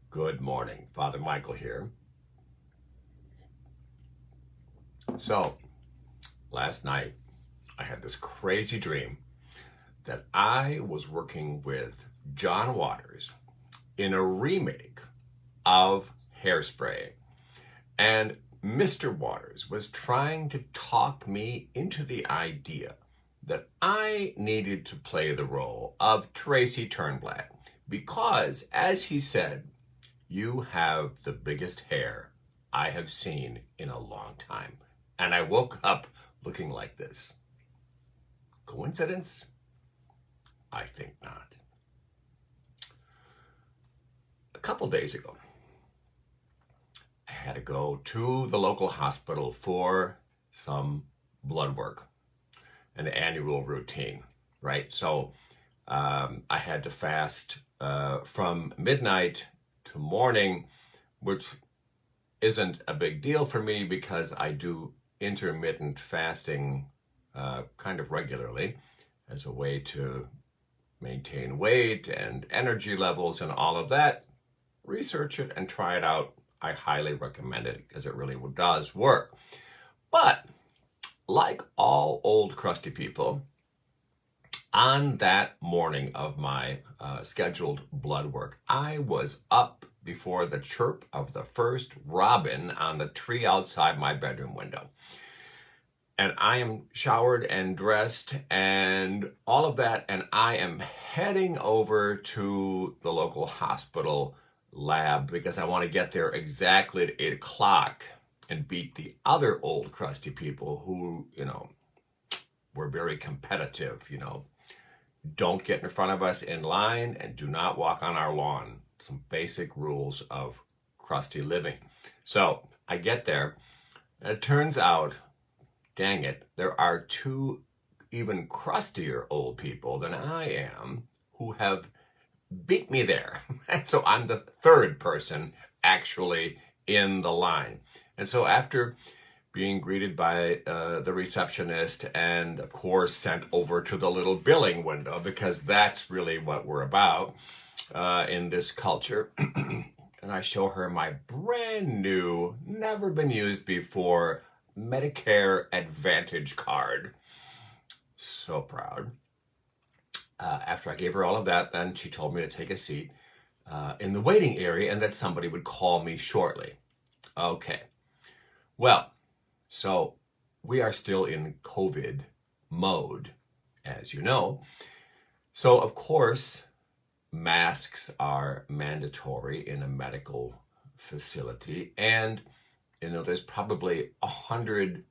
Good morning. Father Michael here. So, last night I had this crazy dream that I was working with John Waters in a remake of Hairspray. And Mr. Waters was trying to talk me into the idea that I needed to play the role of Tracy Turnblad because, as he said, you have the biggest hair I have seen in a long time. And I woke up looking like this. Coincidence? I think not. A couple days ago, I had to go to the local hospital for some blood work, an annual routine, right? So I had to fast from midnight to morning, which isn't a big deal for me because I do intermittent fasting kind of regularly as a way to maintain weight and energy levels and all of that. Research it and try it out. I highly recommend it because it really does work. But like all old crusty people, on that morning of my scheduled blood work, I was up before the chirp of the first robin on the tree outside my bedroom window. And I am showered and dressed and all of that, and I am heading over to the local hospital lab because I want to get there exactly at 8 o'clock and beat the other old crusty people who, were very competitive, don't get in front of us in line and do not walk on our lawn. Some basic rules of crusty living. So I get there, and it turns out, dang it, there are two even crustier old people than I am who have beat me there. And so I'm the third person actually in the line. And so after being greeted by the receptionist and of course sent over to the little billing window because that's really what we're about in this culture. And I show her my brand new, never been used before Medicare Advantage card. So proud. After I gave her all of that, then she told me to take a seat in the waiting area and that somebody would call me shortly. Okay. Well, so we are still in COVID mode, as you know. So, of course, masks are mandatory in a medical facility. And, there's probably 100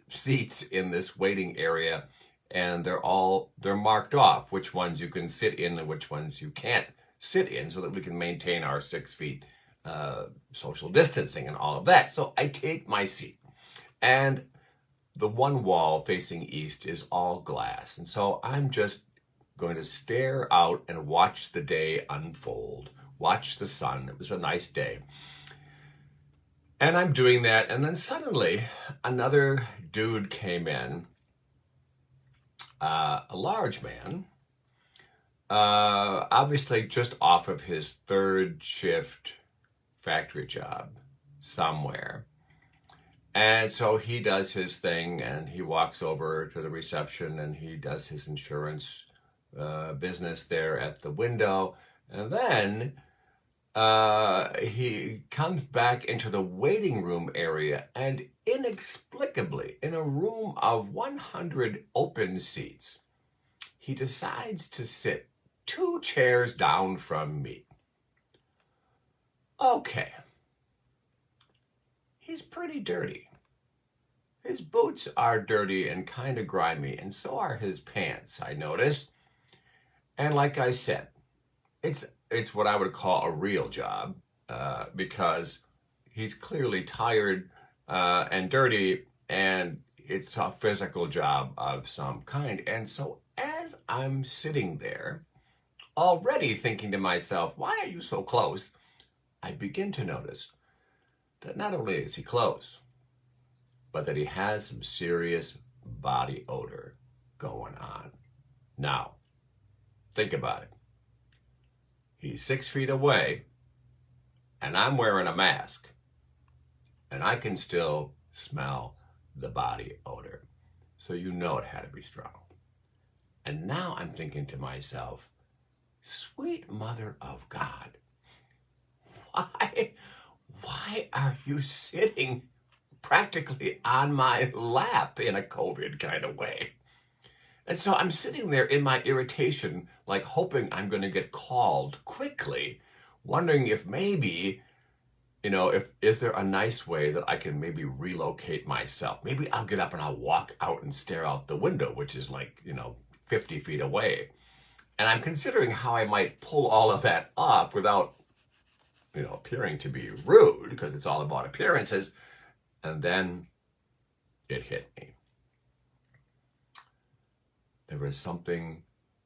seats in this waiting area, and they're marked off which ones you can sit in and which ones you can't sit in so that we can maintain our 6 feet social distancing and all of that. So I take my seat. And the one wall facing east is all glass. And so I'm just going to stare out and watch the day unfold, watch the sun. It was a nice day. And I'm doing that. And then suddenly another dude came in, a large man, obviously just off of his third shift factory job somewhere. And so he does his thing and he walks over to the reception and he does his insurance business there at the window. And then he comes back into the waiting room area and inexplicably, in a room of 100 open seats, he decides to sit 2 chairs down from me. Okay. He's pretty dirty. His boots are dirty and kind of grimy, and so are his pants, I noticed. And like I said, it's what I would call a real job because he's clearly tired and dirty, and it's a physical job of some kind. And so as I'm sitting there, already thinking to myself, why are you so close? I begin to notice that not only is he close, but that he has some serious body odor going on. Now, think about it. He's 6 feet away, and I'm wearing a mask, and I can still smell the body odor. So you know it had to be strong. And now I'm thinking to myself, sweet mother of God, why are you sitting practically on my lap in a COVID kind of way? And so I'm sitting there in my irritation, like hoping I'm going to get called quickly, wondering if maybe, if is there a nice way that I can maybe relocate myself? Maybe I'll get up and I'll walk out and stare out the window, which is like, 50 feet away. And I'm considering how I might pull all of that off without, appearing to be rude, because it's all about appearances. And then it hit me. There was something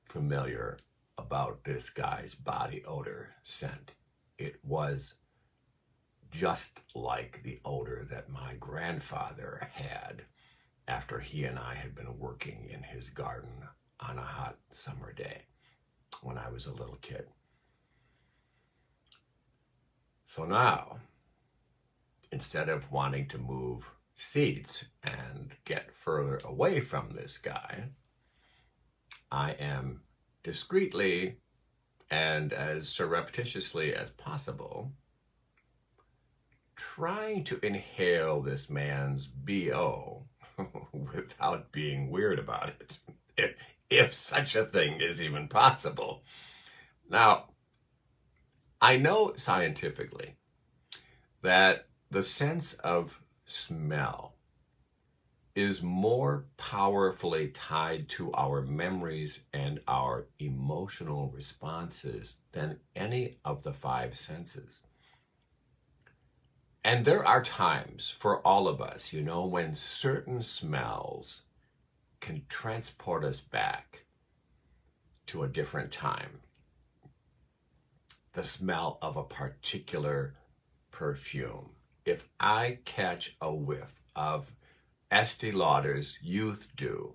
familiar about this guy's body odor scent. It was just like the odor that my grandfather had after he and I had been working in his garden on a hot summer day when I was a little kid. So now, instead of wanting to move seats and get further away from this guy, I am discreetly and as surreptitiously as possible trying to inhale this man's BO without being weird about it, if such a thing is even possible. Now, I know scientifically that the sense of smell is more powerfully tied to our memories and our emotional responses than any of the five senses. And there are times for all of us, when certain smells can transport us back to a different time. The smell of a particular perfume. If I catch a whiff of Estee Lauder's Youth Dew,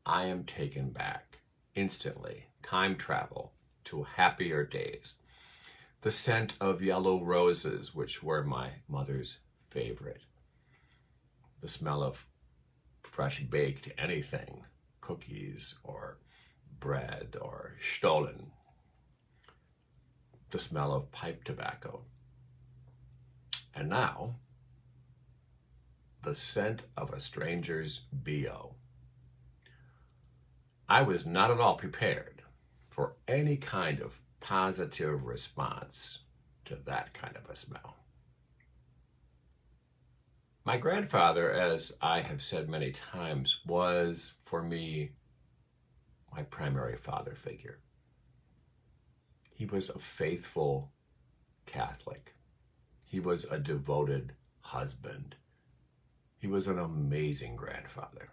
I am taken back instantly, time travel to happier days. The scent of yellow roses, which were my mother's favorite. The smell of fresh baked anything, cookies or bread or Stollen. The smell of pipe tobacco. And now, the scent of a stranger's BO. I was not at all prepared for any kind of positive response to that kind of a smell. My grandfather, as I have said many times, was, for me, my primary father figure. He was a faithful Catholic. He was a devoted husband. He was an amazing grandfather.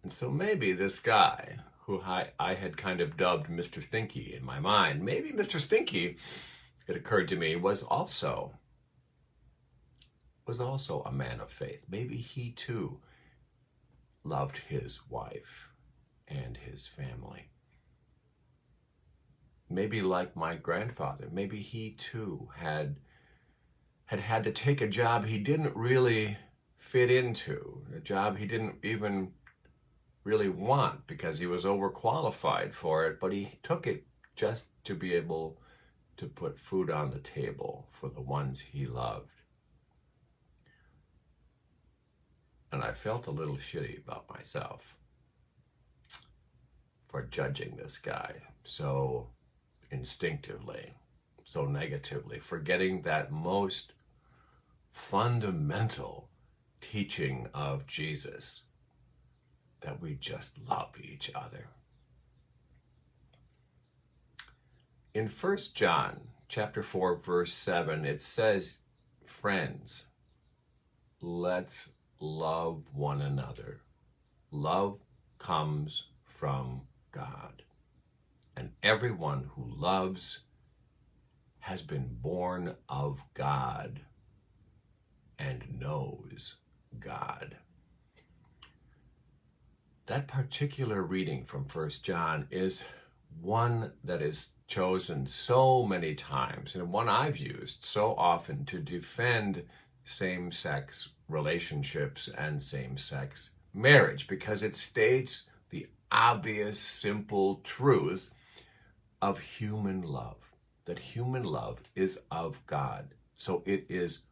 And so maybe this guy, who I had kind of dubbed Mr. Stinky in my mind, maybe Mr. Stinky, it occurred to me, was also a man of faith. Maybe he too loved his wife and his family. Maybe like my grandfather, maybe he too had to take a job he didn't really fit into, a job he didn't even really want because he was overqualified for it, but he took it just to be able to put food on the table for the ones he loved. And I felt a little shitty about myself for judging this guy so instinctively, so negatively, forgetting that most fundamental teaching of Jesus, that we just love each other. In 1 John chapter 4, verse 7, it says, "Friends, let's love one another. Love comes from God. And everyone who loves has been born of God and knows God." That particular reading from 1 John is one that is chosen so many times and one I've used so often to defend same-sex relationships and same-sex marriage, because it states the obvious, simple truth of human love, that human love is of God. So it is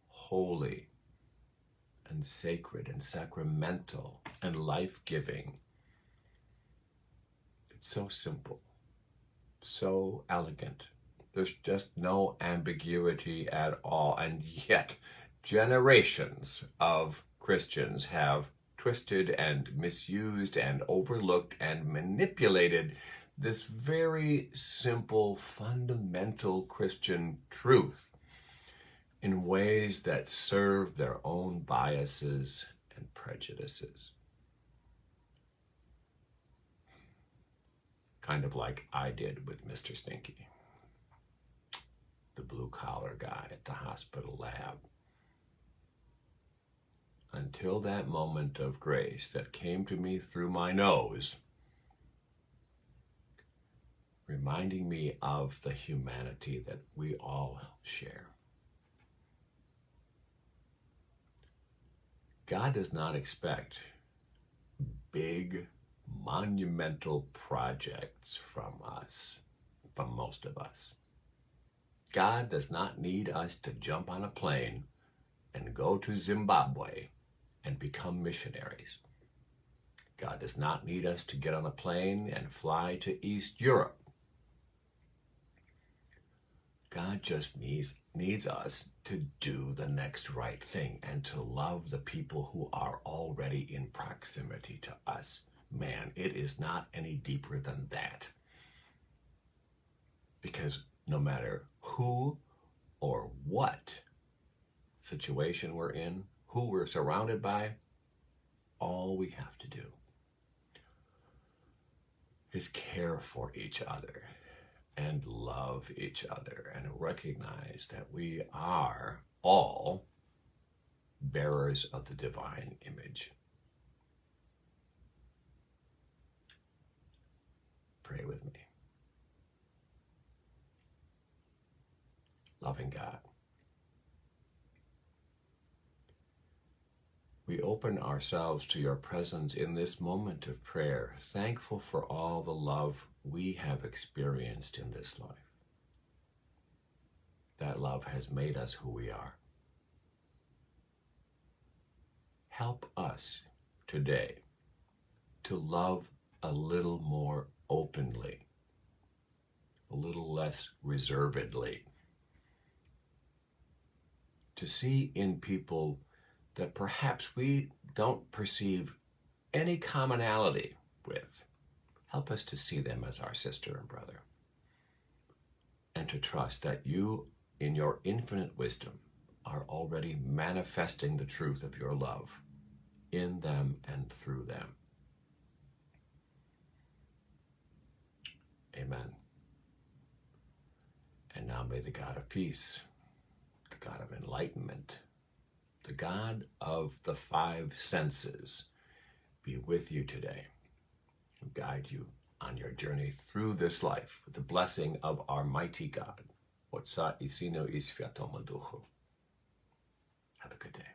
holy and sacred and sacramental and life-giving. It's so simple, so elegant. There's just no ambiguity at all. And yet, generations of Christians have twisted and misused and overlooked and manipulated this very simple, fundamental Christian truth in ways that serve their own biases and prejudices. Kind of like I did with Mr. Stinky, the blue-collar guy at the hospital lab. Until that moment of grace that came to me through my nose, reminding me of the humanity that we all share. God does not expect big, monumental projects from us, from most of us. God does not need us to jump on a plane and go to Zimbabwe and become missionaries. God does not need us to get on a plane and fly to East Europe. God just needs us to do the next right thing and to love the people who are already in proximity to us. Man, it is not any deeper than that. Because no matter who or what situation we're in, who we're surrounded by, all we have to do is care for each other and love each other and recognize that we are all bearers of the divine image. Pray with me. Loving God, we open ourselves to your presence in this moment of prayer, thankful for all the love we have experienced in this life. That love has made us who we are. Help us today to love a little more openly, a little less reservedly, to see in people that perhaps we don't perceive any commonality with. Help us to see them as our sister and brother, and to trust that you, in your infinite wisdom, are already manifesting the truth of your love in them and through them. Amen. And now may the God of peace, the God of enlightenment, the God of the five senses be with you today and guide you on your journey through this life with the blessing of our mighty God. Otsa isino isfiatomaducho. Have a good day.